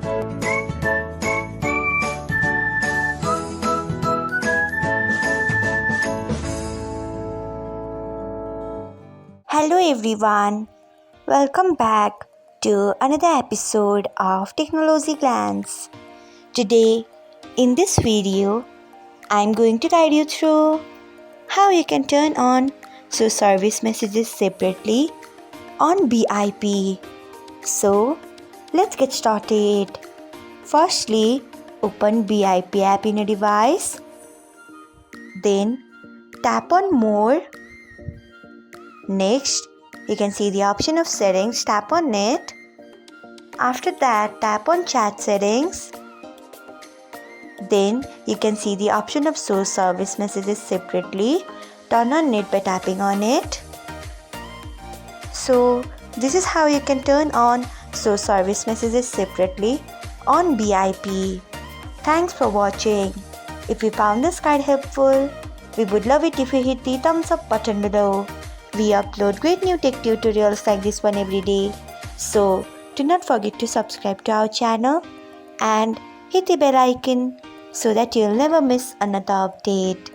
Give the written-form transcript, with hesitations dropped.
Hello everyone, welcome back to another episode of Technologyglance. Today, in this video, I'm going to guide you through how you can turn on show service messages separately on BIP. So, let's get started. Firstly, open BIP app in a device. Then, tap on More. Next, you can see the option of settings, tap on it. After that, tap on chat settings. Then you can see the option of show service messages separately. Turn on it by tapping on it. So this is how you can turn on show service messages separately on BIP. Thanks for watching. If you found this guide helpful, we would love it if you hit the thumbs up button below. We upload great new tech tutorials like this one every day. So do not forget to subscribe to our channel and hit the bell icon so that you'll never miss another update.